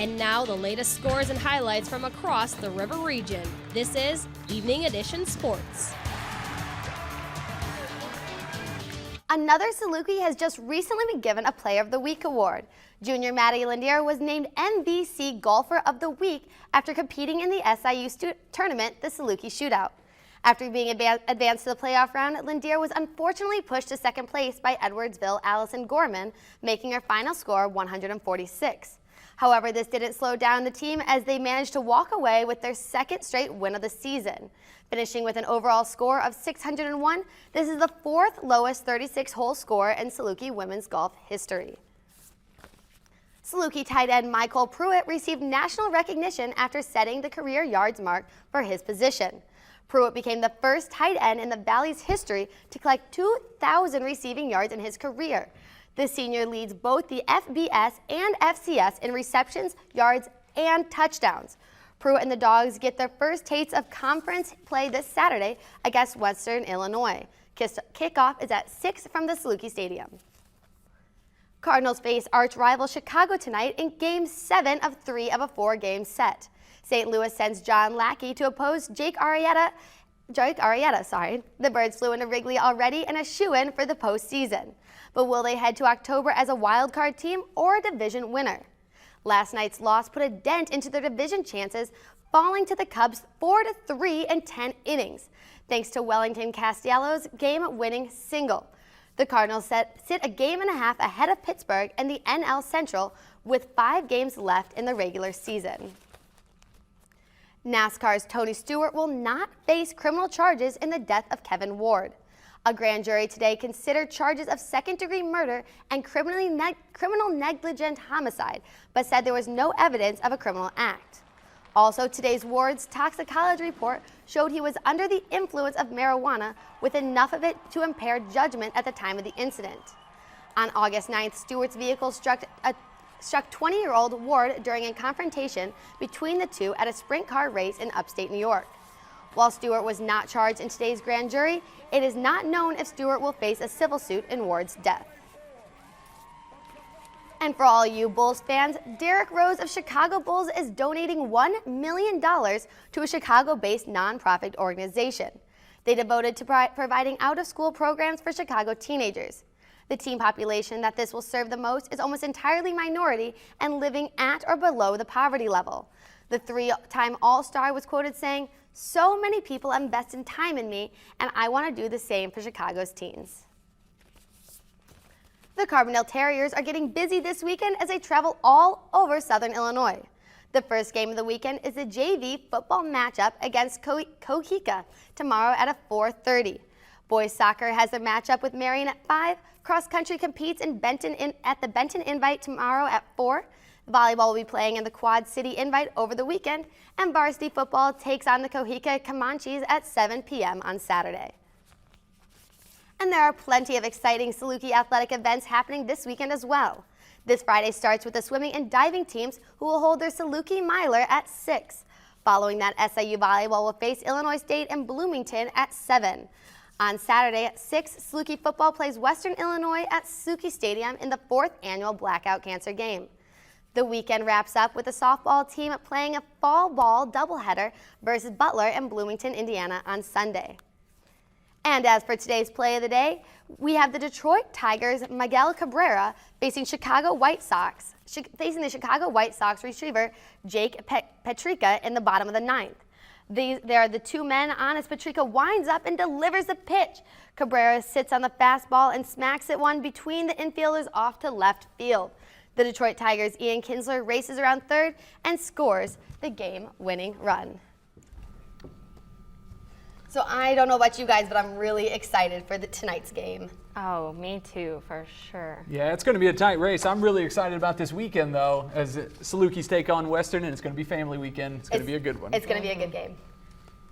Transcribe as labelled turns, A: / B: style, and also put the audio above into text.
A: And now the latest scores and highlights from across the River region. This is Evening Edition Sports.
B: Another Saluki has just recently been given a Player of the Week award. Junior Maddie Landier was named NBC Golfer of the Week after competing in the SIU tournament, the Saluki Shootout. After being advanced to the playoff round, Landier was unfortunately pushed to second place by Edwardsville Allison Gorman, making her final score 146. However, this didn't slow down the team as they managed to walk away with their second straight win of the season. Finishing with an overall score of 601, this is the fourth lowest 36-hole score in Saluki women's golf history. Saluki tight end Michael Pruitt received national recognition after setting the career yards mark for his position. Pruitt became the first tight end in the Valley's history to collect 2,000 receiving yards in his career. The senior leads both the FBS and FCS in receptions, yards, and touchdowns. Pruitt and the Dogs get their first taste of conference play this Saturday against Western Illinois. Kickoff is at 6 from the Saluki Stadium. Cardinals face arch rival Chicago tonight in Game 7 of 3 of a 4-game set. St. Louis sends John Lackey to oppose Jake Arrieta. The Birds flew into Wrigley already and a shoo-in for the postseason. But will they head to October as a wild card team or a division winner? Last night's loss put a dent into their division chances, falling to the Cubs 4-3 in 10 innings, thanks to Wellington Castellanos' game-winning single. The Cardinals sit a game and a half ahead of Pittsburgh in the NL Central with 5 games left in the regular season. NASCAR's Tony Stewart will not face criminal charges in the death of Kevin Ward. A grand jury today considered charges of second-degree murder and criminal negligent homicide, but said there was no evidence of a criminal act. Also, today's Ward's toxicology report showed he was under the influence of marijuana with enough of it to impair judgment at the time of the incident. On August 9th, Stewart's vehicle struck 20-year-old Ward during a confrontation between the two at a sprint car race in upstate New York. While Stewart was not charged in today's grand jury, it is not known if Stewart will face a civil suit in Ward's death. And for all you Bulls fans, Derrick Rose of Chicago Bulls is donating $1 million to a Chicago-based nonprofit organization. They devoted to providing out-of-school programs for Chicago teenagers. The teen population that this will serve the most is almost entirely minority and living at or below the poverty level. The 3-time All-Star was quoted saying, "So many people invest in time in me, and I want to do the same for Chicago's teens." The Carbondale Terriers are getting busy this weekend as they travel all over Southern Illinois. The first game of the weekend is the JV football matchup against Cohica tomorrow at 4:30. Boys soccer has their matchup with Marion at 5. Cross country competes in Benton at the Benton Invite tomorrow at 4. Volleyball will be playing in the Quad City Invite over the weekend, and varsity football takes on the Cohica Comanches at 7 p.m. on Saturday. And there are plenty of exciting Saluki athletic events happening this weekend as well. This Friday starts with the swimming and diving teams who will hold their Saluki Miler at 6. Following that, SIU volleyball will face Illinois State and Bloomington at 7. On Saturday at 6, Saluki football plays Western Illinois at Saluki Stadium in the 4th annual Blackout Cancer Game. The weekend wraps up with the softball team playing a fall ball doubleheader versus Butler and Bloomington, Indiana on Sunday. And as for today's play of the day, we have the Detroit Tigers' Miguel Cabrera facing the Chicago White Sox receiver Jake Petrika in the bottom of the 9th. They are the two men on as Petrika winds up and delivers the pitch. Cabrera sits on the fastball and smacks it one between the infielders off to left field. The Detroit Tigers' Ian Kinsler races around third and scores the game-winning run. So I don't know about you guys, but I'm really excited for tonight's game.
C: Oh, me too, for sure.
D: Yeah, it's going to be a tight race. I'm really excited about this weekend, though, as Salukis take on Western, and it's going to be family weekend. It's going to be a good one.
B: It's going to be a good game.